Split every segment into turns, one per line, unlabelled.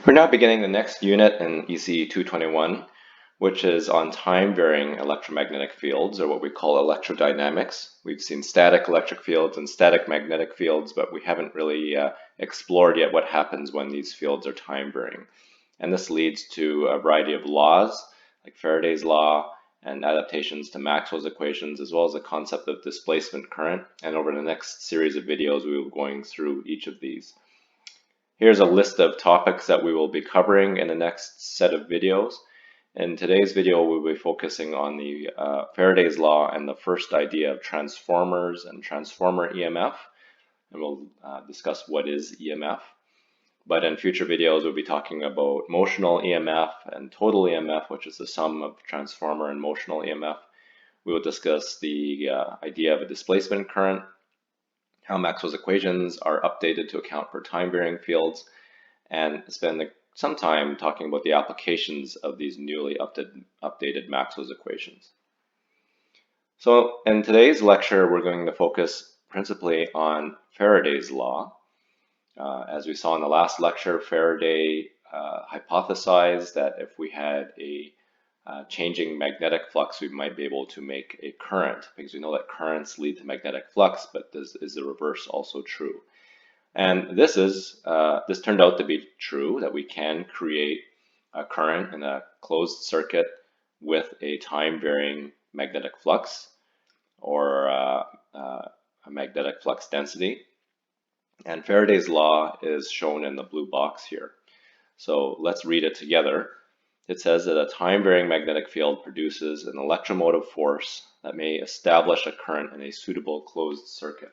We're now beginning the next unit in EC 221, which is on time-varying electromagnetic fields, or what we call electrodynamics. We've seen static electric fields and static magnetic fields, but we haven't really explored yet what happens when these fields are time-varying. And this leads to a variety of laws, like Faraday's law, and adaptations to Maxwell's equations, as well as the concept of displacement current. And over the next series of videos, we will be going through each of these. Here's a list of topics that we will be covering in the next set of videos. In today's video, we'll be focusing on the Faraday's law and the first idea of transformers and transformer EMF. And we'll discuss what is EMF. But in future videos, we'll be talking about motional EMF and total EMF, which is the sum of transformer and motional EMF. We will discuss the idea of a displacement current, how Maxwell's equations are updated to account for time-varying fields, and spend some time talking about the applications of these newly updated Maxwell's equations. So in today's lecture, we're going to focus principally on Faraday's law. As we saw in the last lecture, Faraday hypothesized that if we had a changing magnetic flux, we might be able to make a current, because we know that currents lead to magnetic flux, but is the reverse also true? And this turned out to be true, that we can create a current in a closed circuit with a time-varying magnetic flux, or a magnetic flux density. And Faraday's law is shown in the blue box here. So let's read it together. It says that a time-varying magnetic field produces an electromotive force that may establish a current in a suitable closed circuit.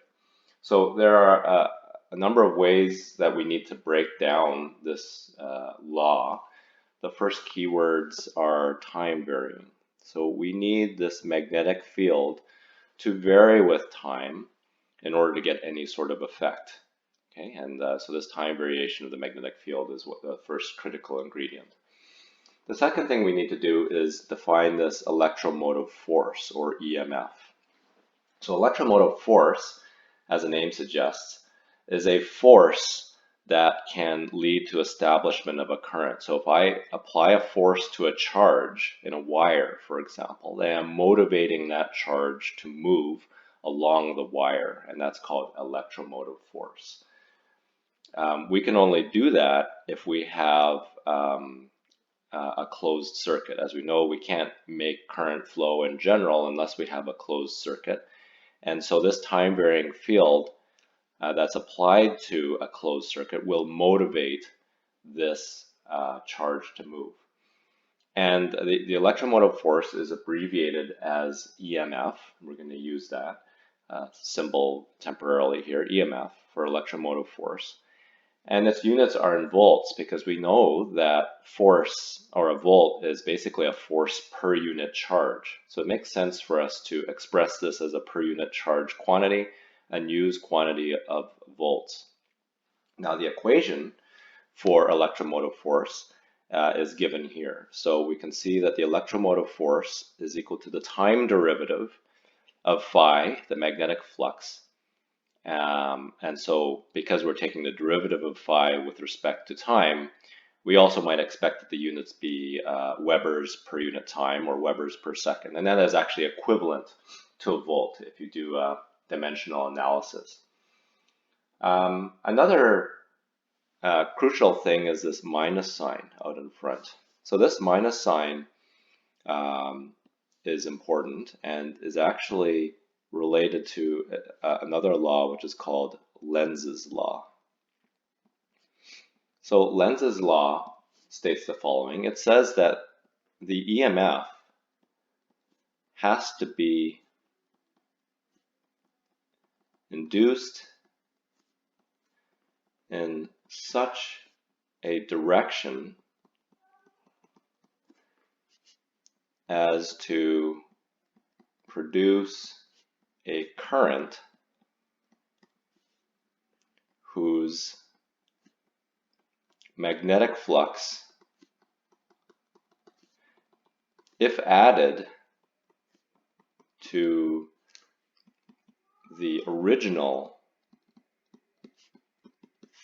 So there are a number of ways that we need to break down this law. The first keywords are time-varying. So we need this magnetic field to vary with time in order to get any sort of effect. Okay, and so this time variation of the magnetic field is what the first critical ingredient. The second thing we need to do is define this electromotive force, or EMF. So electromotive force, as the name suggests, is a force that can lead to establishment of a current. So if I apply a force to a charge in a wire, for example, then I'm motivating that charge to move along the wire, and that's called electromotive force. We can only do that if we have a closed circuit. As we know, we can't make current flow in general unless we have a closed circuit. And so this time-varying field that's applied to a closed circuit will motivate this charge to move. And the electromotive force is abbreviated as EMF. We're going to use that symbol temporarily here, EMF, for electromotive force. And its units are in volts, because we know that force, or a volt, is basically a force per unit charge. So it makes sense for us to express this as a per unit charge quantity and use quantity of volts. Now the equation for electromotive force is given here. So we can see that the electromotive force is equal to the time derivative of phi, the magnetic flux. And so because we're taking the derivative of phi with respect to time, we also might expect that the units be Webers per unit time, or Webers per second. And that is actually equivalent to a volt if you do dimensional analysis. Another crucial thing is this minus sign out in front. So this minus sign is important and is actually related to another law, which is called Lenz's law. So Lenz's law states the following. It says that the EMF has to be induced in such a direction as to produce a current whose magnetic flux, if added to the original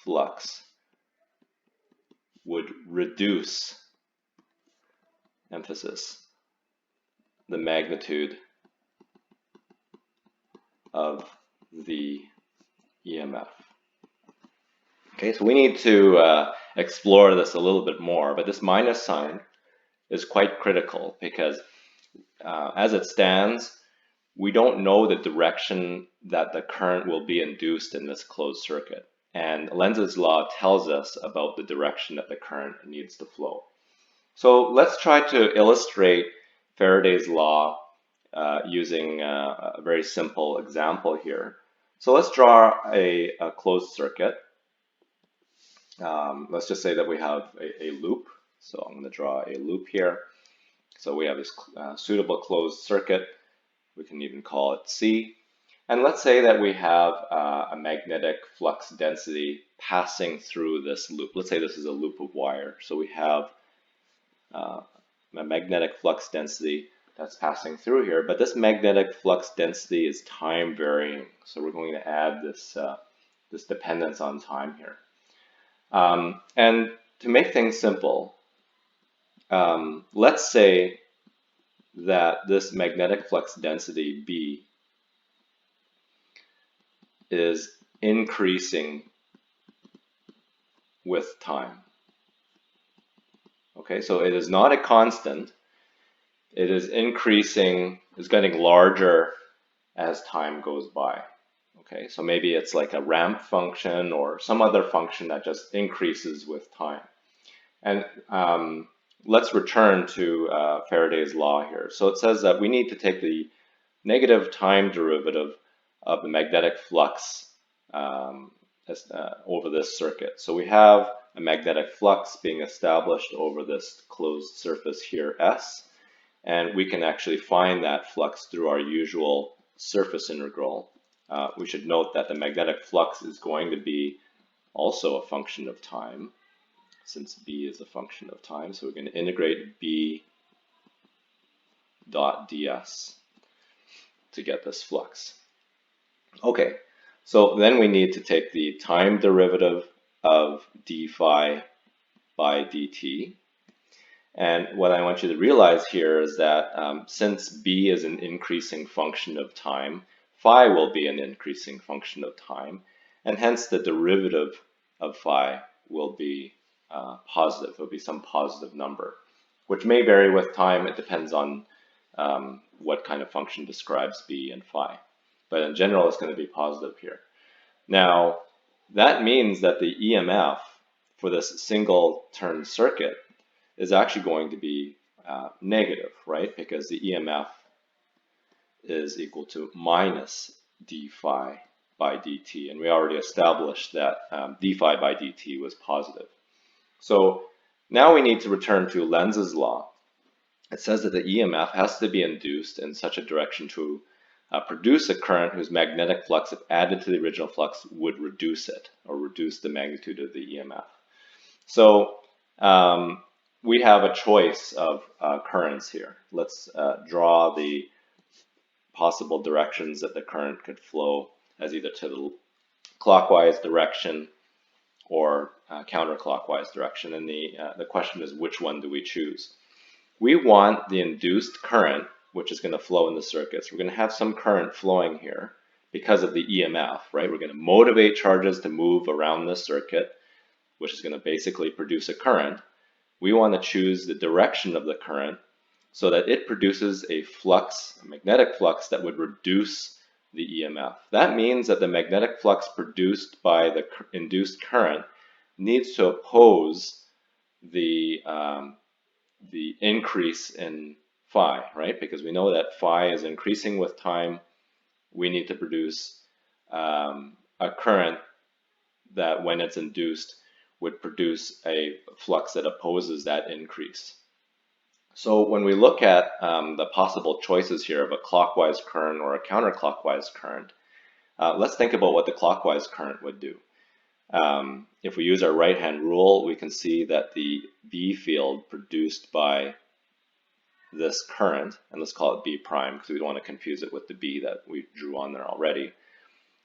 flux, would reduce, emphasis, the magnitude of the EMF. Okay, so we need to explore this a little bit more, but this minus sign is quite critical because as it stands, we don't know the direction that the current will be induced in this closed circuit. And Lenz's law tells us about the direction that the current needs to flow. So let's try to illustrate Faraday's law using a very simple example here. So let's draw a closed circuit. Let's just say that we have a loop. So I'm going to draw a loop here. So we have this suitable closed circuit. We can even call it C. And let's say that we have a magnetic flux density passing through this loop. Let's say this is a loop of wire. So we have a magnetic flux density that's passing through here. But this magnetic flux density is time varying. So we're going to add this, this dependence on time here. And to make things simple, let's say that this magnetic flux density B is increasing with time. Okay, so it is not a constant. It is increasing, is getting larger as time goes by. Okay, so maybe it's like a ramp function or some other function that just increases with time. And let's return to Faraday's law here. So it says that we need to take the negative time derivative of the magnetic flux over this circuit. So we have a magnetic flux being established over this closed surface here, S, and we can actually find that flux through our usual surface integral. We should note that the magnetic flux is going to be also a function of time, since B is a function of time. So we're going to integrate B dot ds to get this flux. Okay, so then we need to take the time derivative of d phi by dt. And what I want you to realize here is that since B is an increasing function of time, phi will be an increasing function of time, and hence the derivative of phi will be positive. It will be some positive number, which may vary with time. It depends on what kind of function describes B and phi. But in general, it's going to be positive here. Now, that means that the EMF for this single turn circuit is actually going to be negative, right? Because the EMF is equal to minus d phi by dt. And we already established that d phi by dt was positive. So now we need to return to Lenz's law. It says that the EMF has to be induced in such a direction to produce a current whose magnetic flux, if added to the original flux, would reduce it, or reduce the magnitude of the EMF. So we have a choice of currents here. Let's draw the possible directions that the current could flow as either to the clockwise direction or counterclockwise direction. And the question is, which one do we choose? We want the induced current, which is going to flow in the circuits. We're going to have some current flowing here because of the EMF, right? We're going to motivate charges to move around the circuit, which is going to basically produce a current. We want to choose the direction of the current so that it produces a flux, a magnetic flux that would reduce the EMF. That means that the magnetic flux produced by the induced current needs to oppose the increase in phi, right? Because we know that phi is increasing with time. We need to produce a current that, when it's induced, would produce a flux that opposes that increase. So when we look at the possible choices here of a clockwise current or a counterclockwise current, let's think about what the clockwise current would do. If we use our right-hand rule, we can see that the B field produced by this current, and let's call it B prime because we don't want to confuse it with the B that we drew on there already,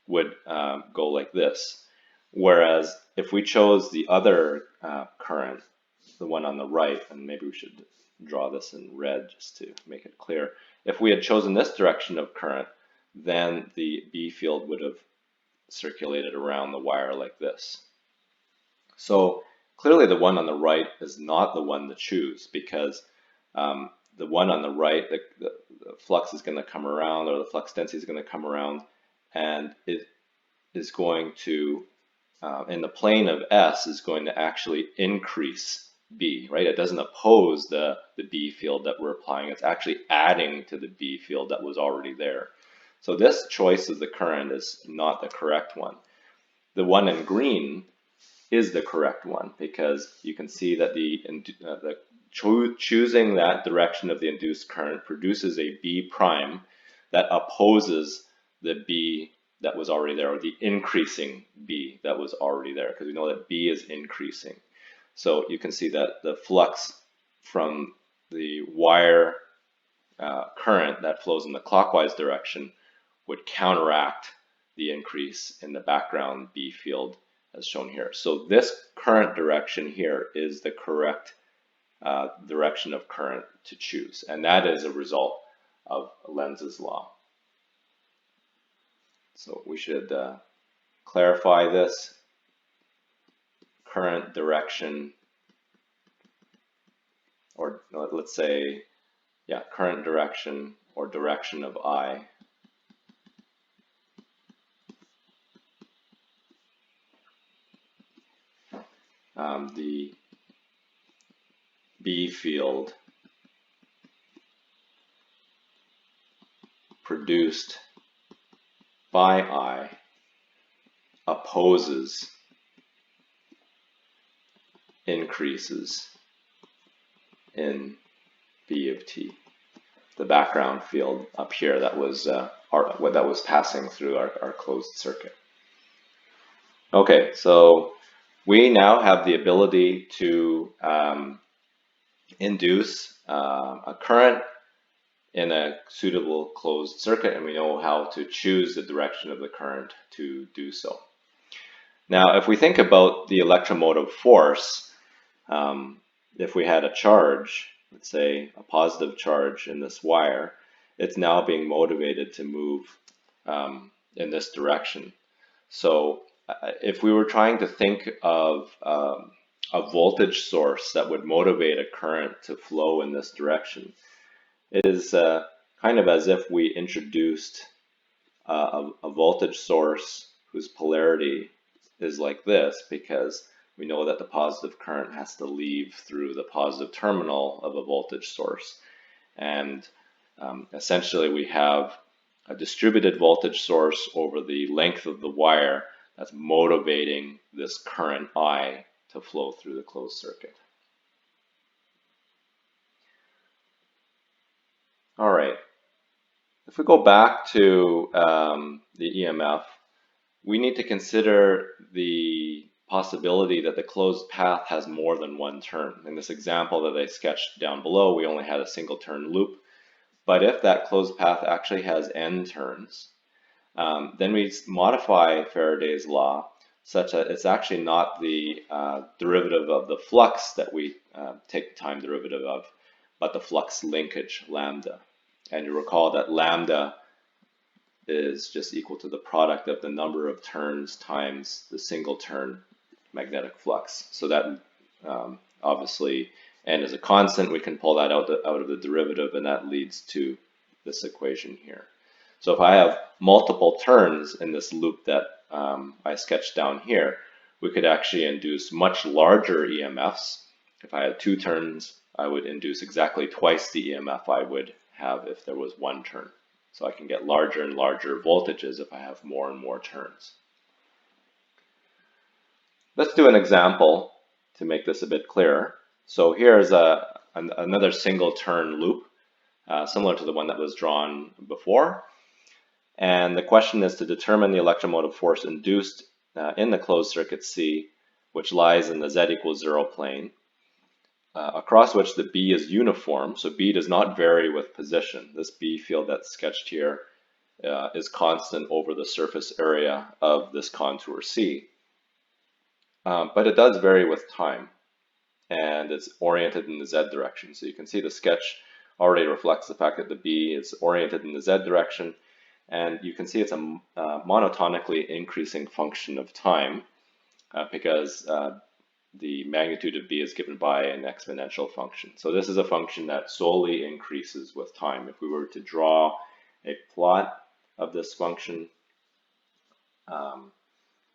would go like this. Whereas if we chose the other current, the one on the right, and maybe we should draw this in red just to make it clear. If we had chosen this direction of current, then the B field would have circulated around the wire like this. So clearly the one on the right is not the one to choose, because the one on the right, the flux is going to come around, or the flux density is going to come around, and it is going to, in the plane of S, is going to actually increase B, right? It doesn't oppose the B field that we're applying. It's actually adding to the B field that was already there. So this choice of the current is not the correct one. The one in green is the correct one, because you can see that choosing that direction of the induced current produces a B prime that opposes the B that was already there, or the increasing B that was already there, because we know that B is increasing. So you can see that the flux from the wire current that flows in the clockwise direction would counteract the increase in the background B field as shown here. So this current direction here is the correct direction of current to choose, and that is a result of Lenz's law. So we should clarify this. Current direction, or let's say, yeah, current direction or direction of I the B field produced by I opposes increases in B of t, the background field up here that was that was passing through our closed circuit. Okay, so we now have the ability to induce a current in a suitable closed circuit, and we know how to choose the direction of the current to do so. Now, if we think about the electromotive force, if we had a charge, let's say a positive charge in this wire, it's now being motivated to move in this direction. So if we were trying to think of a voltage source that would motivate a current to flow in this direction, it is kind of as if we introduced a voltage source whose polarity is like this, because we know that the positive current has to leave through the positive terminal of a voltage source. And essentially we have a distributed voltage source over the length of the wire that's motivating this current I to flow through the closed circuit. All right, if we go back to the EMF, we need to consider the possibility that the closed path has more than one turn. In this example that I sketched down below, we only had a single turn loop. But if that closed path actually has n turns, then we modify Faraday's law such that it's actually not the derivative of the flux that we take the time derivative of, but the flux linkage, lambda. And you recall that lambda is just equal to the product of the number of turns times the single turn magnetic flux. So that obviously n is a constant. We can pull that out of the derivative, and that leads to this equation here. So if I have multiple turns in this loop that I sketched down here, we could actually induce much larger EMFs. If I had 2 turns, I would induce exactly twice the EMF I would have if there was 1 turn. So I can get larger and larger voltages if I have more and more turns. Let's do an example to make this a bit clearer. So here's another single turn loop, similar to the one that was drawn before. And the question is to determine the electromotive force induced in the closed circuit C, which lies in the z equals 0 plane, across which the B is uniform. So B does not vary with position. This B field that's sketched here is constant over the surface area of this contour C. But it does vary with time. and it's oriented in the Z direction. So you can see the sketch already reflects the fact that the B is oriented in the Z direction, and you can see it's a monotonically increasing function of time because the magnitude of B is given by an exponential function. So this is a function that solely increases with time. If we were to draw a plot of this function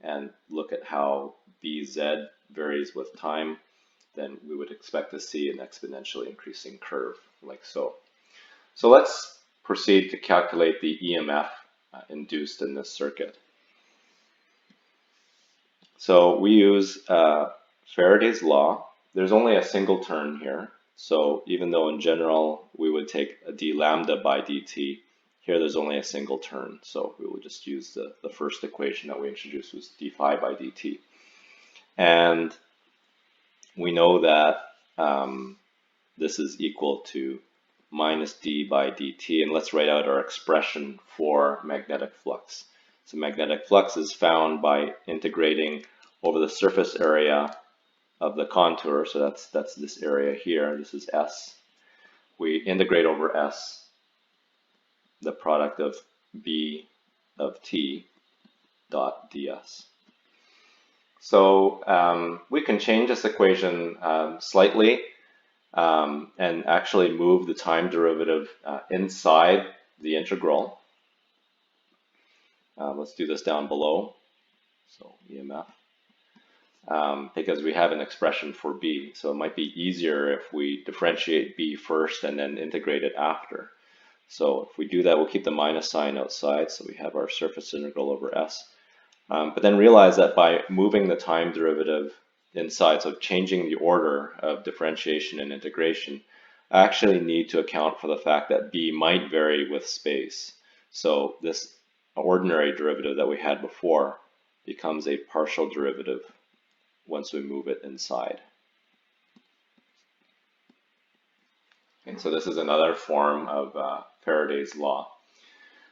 and look at how Bz varies with time, then we would expect to see an exponentially increasing curve like so. So let's proceed to calculate the EMF induced in this circuit. So we use Faraday's law. There's only a single turn here. So even though in general we would take a d lambda by dt, here there's only a single turn. So we will just use the first equation that we introduced was d phi by dt. And we know that this is equal to minus d by dt. And let's write out our expression for magnetic flux. So magnetic flux is found by integrating over the surface area of the contour. So that's this area here. This is S. We integrate over S the product of B of t dot ds. So we can change this equation slightly and actually move the time derivative inside the integral. Let's do this down below. So EMF. Because we have an expression for B. So it might be easier if we differentiate B first and then integrate it after. So if we do that, we'll keep the minus sign outside. So we have our surface integral over S. But then realize that by moving the time derivative inside, so changing the order of differentiation and integration, I actually need to account for the fact that B might vary with space. So this ordinary derivative that we had before becomes a partial derivative once we move it inside. And so this is another form of Faraday's law.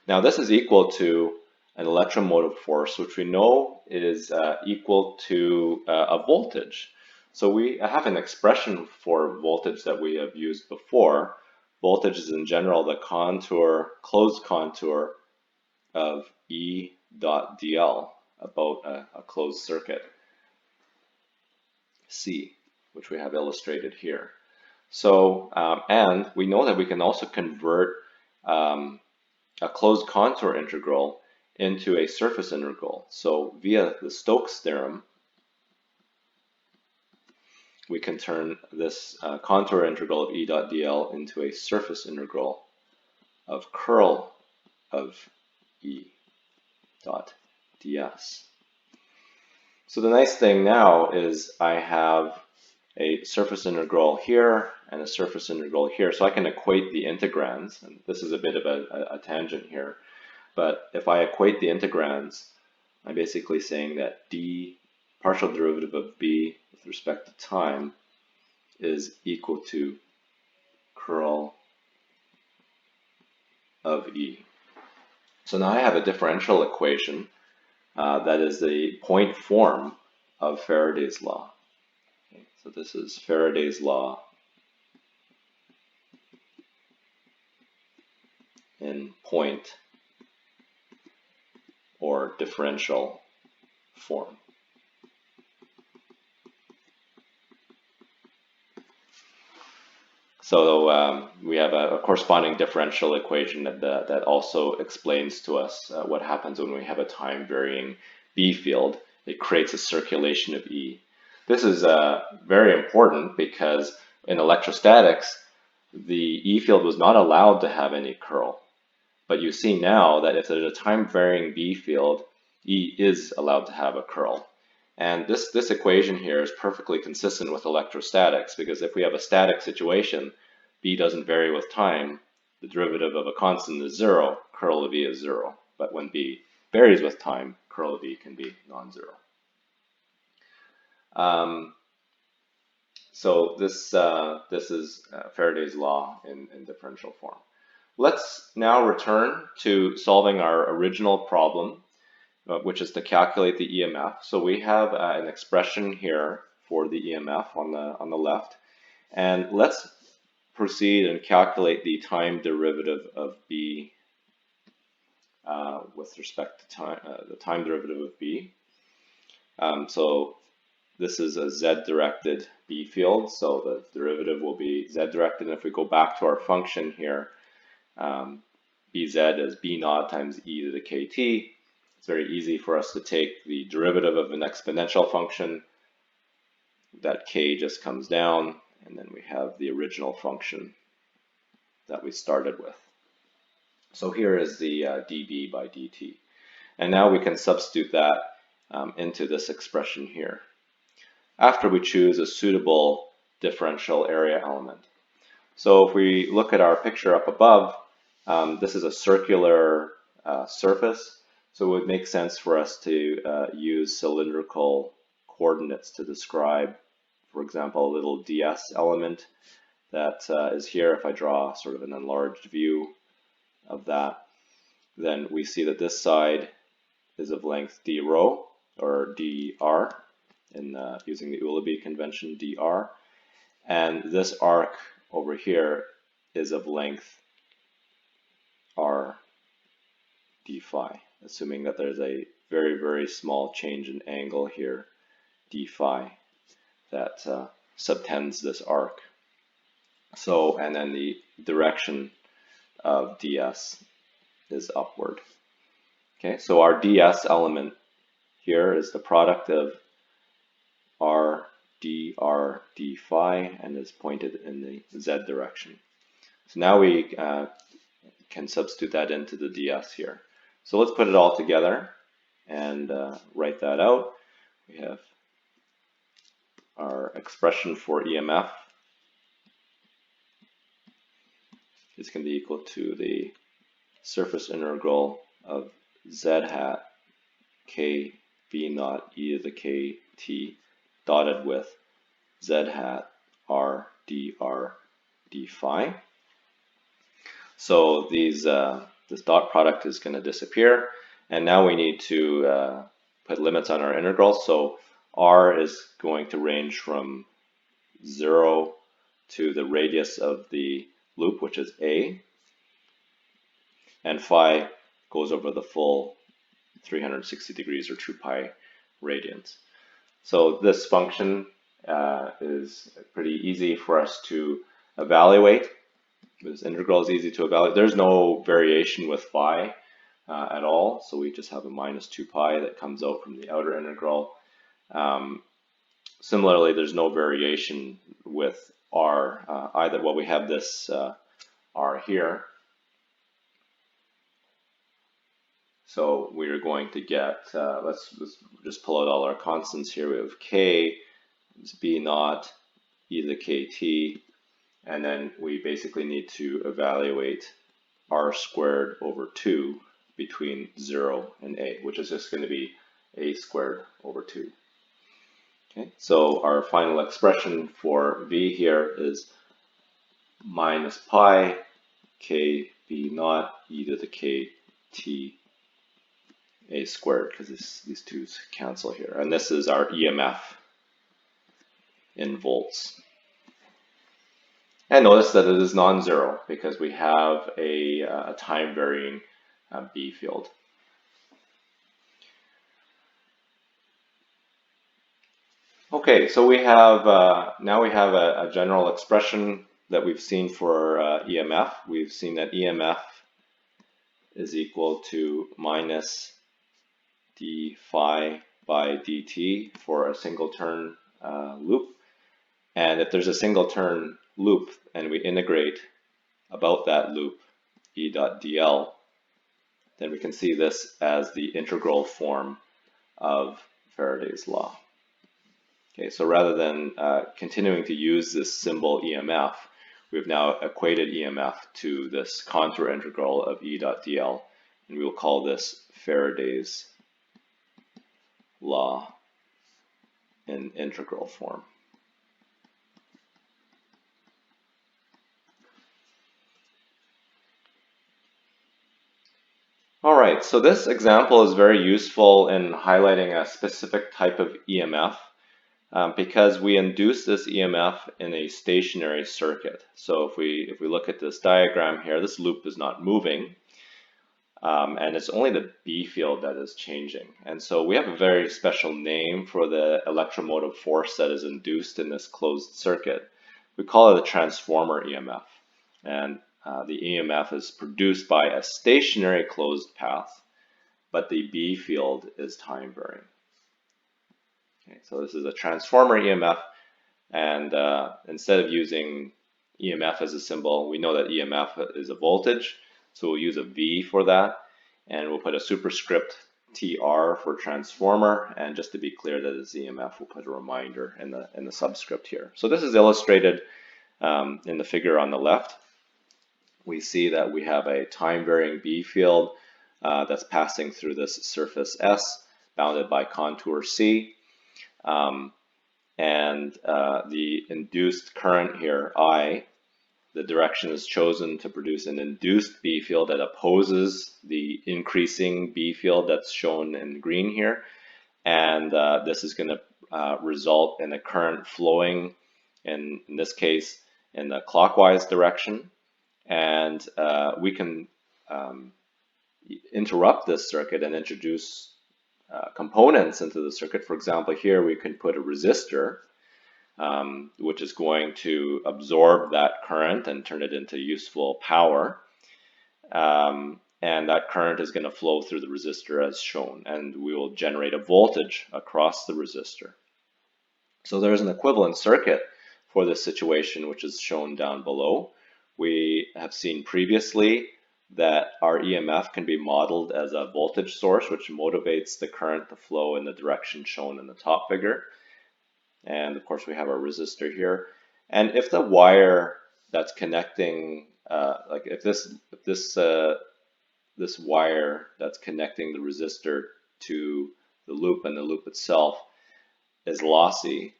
Now this is equal to an electromotive force, which we know is equal to a voltage. So we have an expression for voltage that we have used before. Voltage is in general the contour, closed contour of E dot dl about a closed circuit C, which we have illustrated here. So, and we know that we can also convert a closed contour integral into a surface integral. So via the Stokes theorem, we can turn this contour integral of E dot dl into a surface integral of curl of E dot ds. So the nice thing now is I have a surface integral here and a surface integral here. So I can equate the integrands, and this is a bit of a tangent here, but if I equate the integrands, I'm basically saying that d partial derivative of b with respect to time is equal to curl of E. So now I have a differential equation that is the point form of Faraday's law. Okay, so this is Faraday's law in point or differential form. So we have a corresponding differential equation that also explains to us what happens when we have a time varying B field. It creates a circulation of E. This is very important because in electrostatics, the E field was not allowed to have any curl. But you see now that if there's a time varying B field, E is allowed to have a curl. And this equation here is perfectly consistent with electrostatics, because if we have a static situation, B doesn't vary with time, the derivative of a constant is 0, curl of E is 0. But when B varies with time, curl of E can be non-zero. So this is Faraday's law in differential form. Let's now return to solving our original problem, which is to calculate the EMF. So we have an expression here for the EMF on the left. And let's proceed and calculate the time derivative of B with respect to time, the time derivative of B. So this is a z-directed B field, so the derivative will be z-directed. And if we go back to our function here, Bz is B naught times e to the kt. It's very easy for us to take the derivative of an exponential function. That k just comes down, and then we have the original function that we started with. So here is the dB by dt. And now we can substitute that into this expression here, after we choose a suitable differential area element. So if we look at our picture up above, this is a circular surface, so it would make sense for us to use cylindrical coordinates to describe, for example, a little ds element that is here. If I draw sort of an enlarged view of that, then we see that this side is of length d rho, or dr, in using the Ullaby convention, dr, and this arc over here is of length r d phi, assuming that there's a very, very small change in angle here, d phi, that subtends this arc. So, and then the direction of ds is upward. Okay, so our ds element here is the product of r dr d phi and is pointed in the z direction. So now we can substitute that into the ds here. So let's put it all together and write that out. We have our expression for EMF is going to be equal to the surface integral of z hat k b naught e to the k t dotted with z hat r dr d phi. So these this dot product is going to disappear, and now we need to put limits on our integral. So r is going to range from 0 to the radius of the loop, which is a, and phi goes over the full 360 degrees, or 2 pi radians. So this function is pretty easy for us to evaluate. This integral is easy to evaluate. There's no variation with phi at all, so we just have a minus 2 pi that comes out from the outer integral. Similarly, there's no variation with r either. Well, we have this r here, so we're going to get, let's just pull out all our constants here. We have k is b naught e to the kt, and then we basically need to evaluate r squared over 2 between 0 and a, which is just going to be a squared over 2. Okay, so our final expression for v here is minus pi k b naught e to the k t a squared, because these twos cancel here. And this is our EMF in volts. And notice that it is non-zero because we have a time-varying B field. Okay, so we have now we have a general expression that we've seen for EMF. We've seen that EMF is equal to minus d phi by dt for a single turn loop. And if there's a single turn loop and we integrate about that loop E dot dl, then we can see this as the integral form of Faraday's law. Okay, so rather than continuing to use this symbol EMF, we've now equated EMF to this contour integral of E dot dl, and we will call this Faraday's law in integral form. All right, so this example is very useful in highlighting a specific type of EMF because we induce this EMF in a stationary circuit. So if we look at this diagram here, this loop is not moving, and it's only the B field that is changing. And so we have a very special name for the electromotive force that is induced in this closed circuit. We call it a transformer EMF. And the EMF is produced by a stationary closed path, but the B field is time varying. Okay, so this is a transformer EMF, and instead of using EMF as a symbol, we know that EMF is a voltage, so we'll use a V for that, and we'll put a superscript TR for transformer, and just to be clear that it's EMF, we'll put a reminder in the subscript here. So this is illustrated in the figure on the left. We see that we have a time-varying B field that's passing through this surface S, bounded by contour C. The induced current here, I, the direction is chosen to produce an induced B field that opposes the increasing B field that's shown in green here. And this is going to result in a current flowing, in this case, in the clockwise direction. And we can interrupt this circuit and introduce components into the circuit. For example, here we can put a resistor, which is going to absorb that current and turn it into useful power. And that current is going to flow through the resistor as shown, and we will generate a voltage across the resistor. So there's an equivalent circuit for this situation, which is shown down below. We have seen previously that our EMF can be modeled as a voltage source, which motivates the current to flow in the direction shown in the top figure. And of course, we have our resistor here. And if the wire that's connecting, if this wire that's connecting the resistor to the loop and the loop itself is lossy,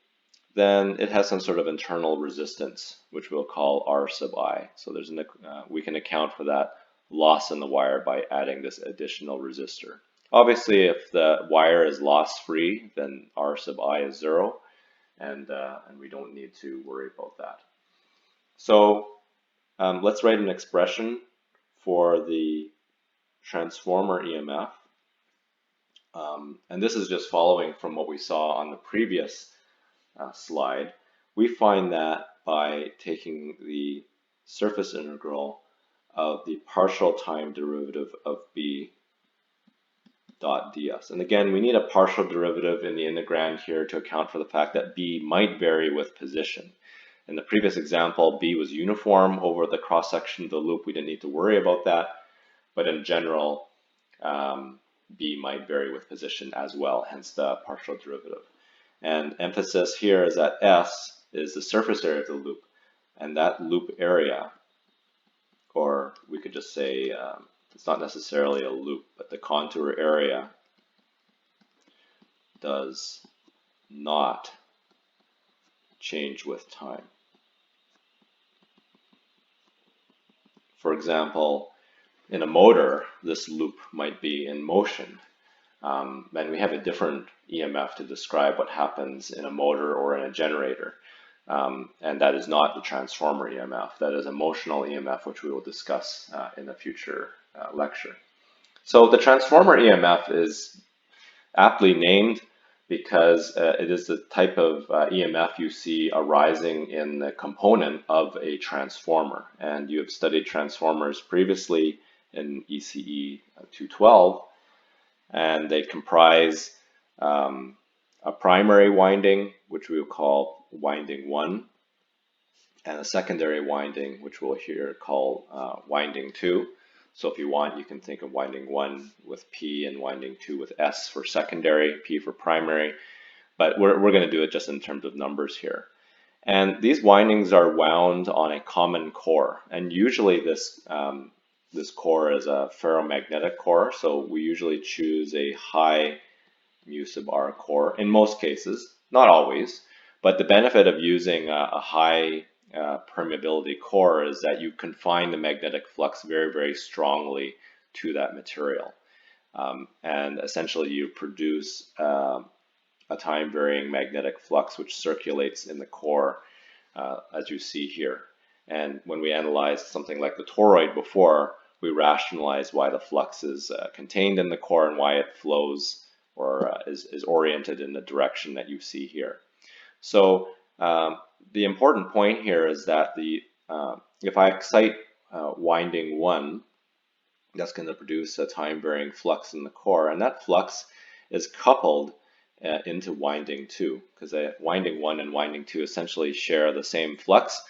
then it has some sort of internal resistance, which we'll call R sub I. So there's we can account for that loss in the wire by adding this additional resistor. Obviously, if the wire is loss-free, then R sub I is 0, and we don't need to worry about that. So let's write an expression for the transformer EMF. And this is just following from what we saw on the previous slide. We find that by taking the surface integral of the partial time derivative of B dot ds. And again, we need a partial derivative in the integrand here to account for the fact that B might vary with position. In the previous example, B was uniform over the cross-section of the loop. We didn't need to worry about that. But in general, B might vary with position as well, hence the partial derivative. And emphasis here is that S is the surface area of the loop, and that loop area, or we could just say it's not necessarily a loop, but the contour area does not change with time. For example, in a motor, this loop might be in motion. And we have a different EMF to describe what happens in a motor or in a generator. And that is not the transformer EMF. That is a motional EMF, which we will discuss in a future lecture. So the transformer EMF is aptly named because it is the type of EMF you see arising in the component of a transformer. And you have studied transformers previously in ECE 212. And they comprise a primary winding, which we will call winding 1, and a secondary winding, which we'll here call winding 2. So if you want, you can think of winding 1 with P and winding 2 with S for secondary, P for primary, but we're going to do it just in terms of numbers here. And these windings are wound on a common core, and usually this core is a ferromagnetic core, so we usually choose a high mu sub r core in most cases, not always, but the benefit of using a high permeability core is that you confine the magnetic flux very, very strongly to that material. And essentially you produce a a time-varying magnetic flux which circulates in the core, as you see here. And when we analyzed something like the toroid before, we rationalized why the flux is contained in the core and why it flows or is oriented in the direction that you see here. So the important point here is that if I excite winding 1, that's going to produce a time-varying flux in the core, and that flux is coupled into winding 2, because winding 1 and winding 2 essentially share the same flux.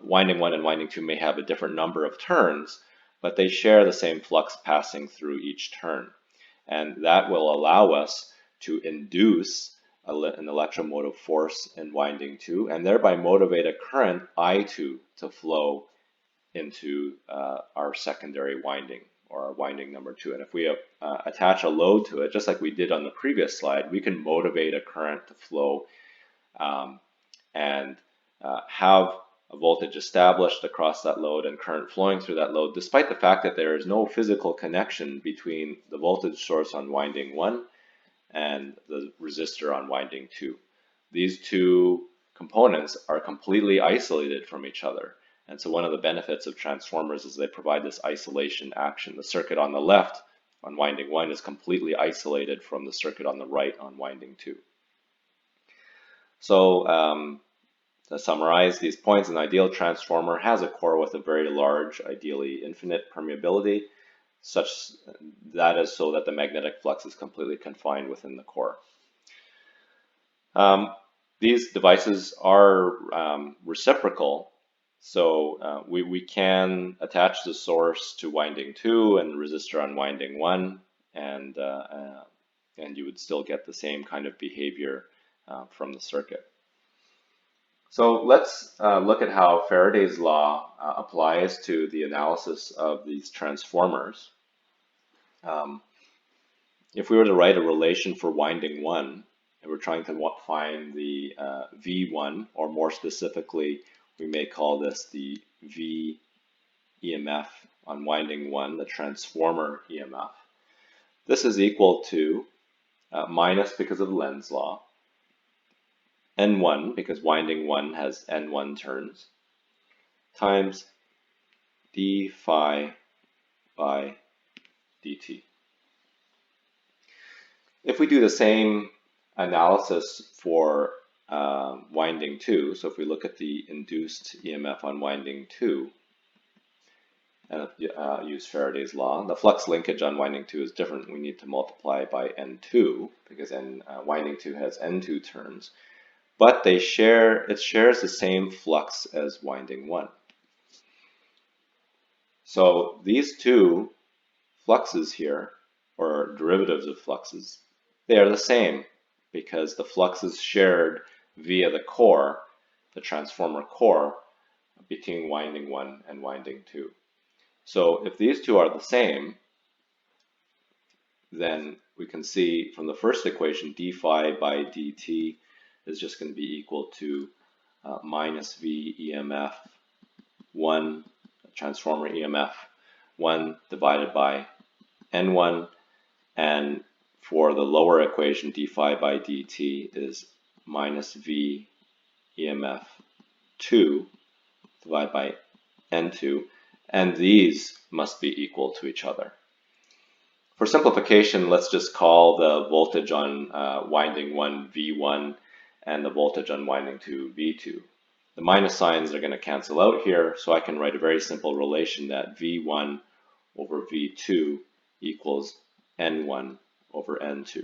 Winding 1 and winding 2 may have a different number of turns, but they share the same flux passing through each turn. And that will allow us to induce an electromotive force in winding 2 and thereby motivate a current I2 to flow into our secondary winding, or our winding number 2. And if we attach a load to it, just like we did on the previous slide, we can motivate a current to flow and have a voltage established across that load and current flowing through that load, despite the fact that there is no physical connection between the voltage source on winding 1 and the resistor on winding 2. These two components are completely isolated from each other. And so one of the benefits of transformers is they provide this isolation action. The circuit on the left on winding 1 is completely isolated from the circuit on the right on winding 2. So to summarize these points, an ideal transformer has a core with a very large, ideally infinite permeability, such that is so that the magnetic flux is completely confined within the core. These devices are reciprocal, so we can attach the source to winding 2 and the resistor on winding 1, and you would still get the same kind of behavior from the circuit. So let's look at how Faraday's law applies to the analysis of these transformers. If we were to write a relation for winding 1, and we're trying to find the V1, or more specifically, we may call this the V EMF on winding 1, the transformer EMF. This is equal to minus, because of Lenz's law, N1, because winding 1 has N1 turns, times d phi by dt. If we do the same analysis for winding 2, so if we look at the induced EMF on winding 2 and use Faraday's law, the flux linkage on winding 2 is different. We need to multiply by N2 because winding 2 has N2 turns. But it shares the same flux as winding 1. So these two fluxes here, or derivatives of fluxes, they are the same because the flux is shared via the core, the transformer core, between winding 1 and winding 2. So if these two are the same, then we can see from the first equation d phi by dt is just going to be equal to minus V EMF 1, transformer EMF 1 divided by N1, and for the lower equation d phi by dt is minus V EMF 2 divided by N2, and these must be equal to each other. For simplification, let's just call the voltage on winding 1 V1 and the voltage on winding 2 V2. The minus signs are going to cancel out here, so I can write a very simple relation that V1 over V2 equals N1 over N2.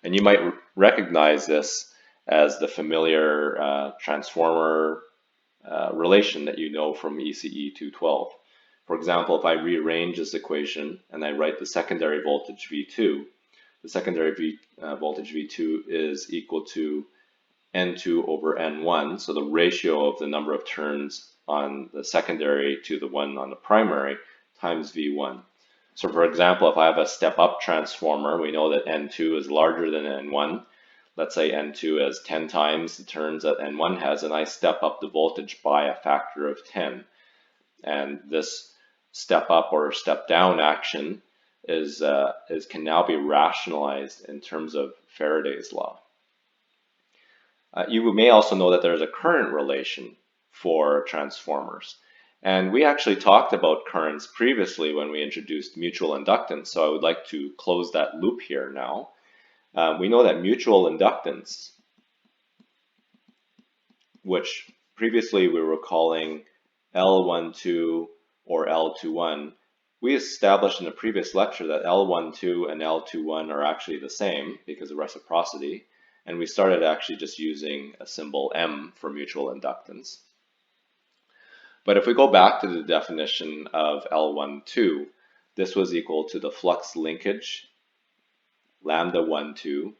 And you might recognize this as the familiar transformer relation that you know from ECE 212. For example, if I rearrange this equation and I write the secondary voltage V2, the secondary voltage V2 is equal to N2 over N1, so the ratio of the number of turns on the secondary to the one on the primary times V1. So for example, if I have a step-up transformer, we know that N2 is larger than N1. Let's say N2 has 10 times the turns that N1 has, and I step up the voltage by a factor of 10. And this step up or step down action can now be rationalized in terms of Faraday's law. You may also know that there's a current relation for transformers. And we actually talked about currents previously when we introduced mutual inductance, so I would like to close that loop here now. We know that mutual inductance, which previously we were calling L12 or L21, we established in a previous lecture that L12 and L21 are actually the same because of reciprocity, and we started actually just using a symbol M for mutual inductance. But if we go back to the definition of L12, this was equal to the flux linkage lambda 12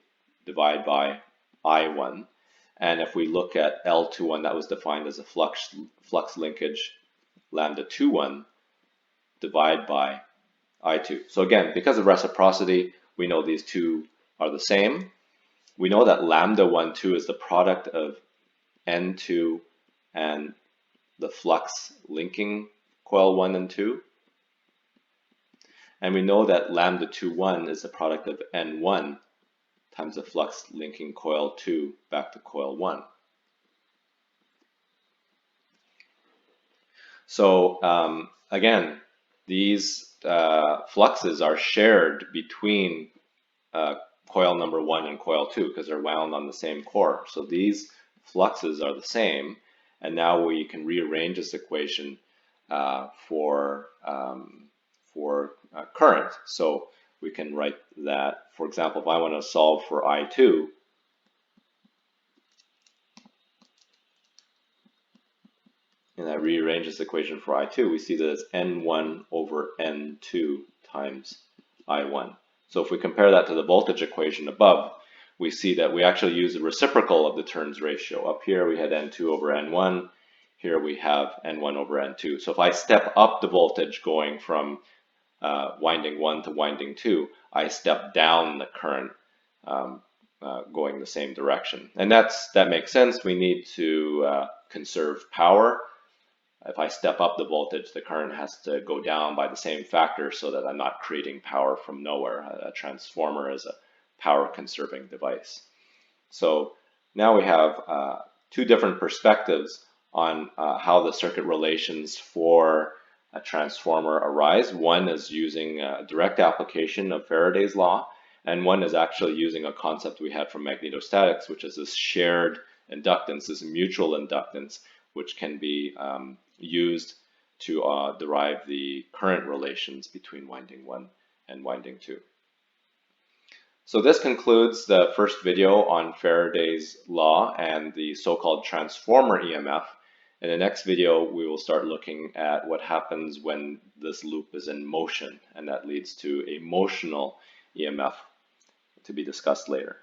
divided by I1. And if we look at L21, that was defined as a flux linkage lambda 21 divided by I2. So again, because of reciprocity, we know these two are the same. We know that lambda 12 is the product of N2 and the flux linking coil 1 and 2. And we know that lambda 21 is the product of N1 times the flux linking coil 2 back to coil 1. So again, these fluxes are shared between coil number 1 and coil 2 because they're wound on the same core. So these fluxes are the same, and now we can rearrange this equation for current. So we can write that, for example, if I want to solve for I2, and I rearrange this equation for I2, we see that it's N1 over N2 times I1. So if we compare that to the voltage equation above, we see that we actually use the reciprocal of the turns ratio. Up here we had N2 over N1, here we have N1 over N2. So if I step up the voltage going from winding 1 to winding 2, I step down the current going the same direction. And that makes sense. We need to conserve power. If I step up the voltage, the current has to go down by the same factor so that I'm not creating power from nowhere. A transformer is a power conserving device. So now we have two different perspectives on how the circuit relations for a transformer arise. One is using a direct application of Faraday's law, and one is actually using a concept we had from magnetostatics, which is this shared inductance, this mutual inductance, which can be used to derive the current relations between winding 1 and winding 2. So this concludes the first video on Faraday's law and the so-called transformer EMF. In the next video, we will start looking at what happens when this loop is in motion, and that leads to a motional EMF to be discussed later.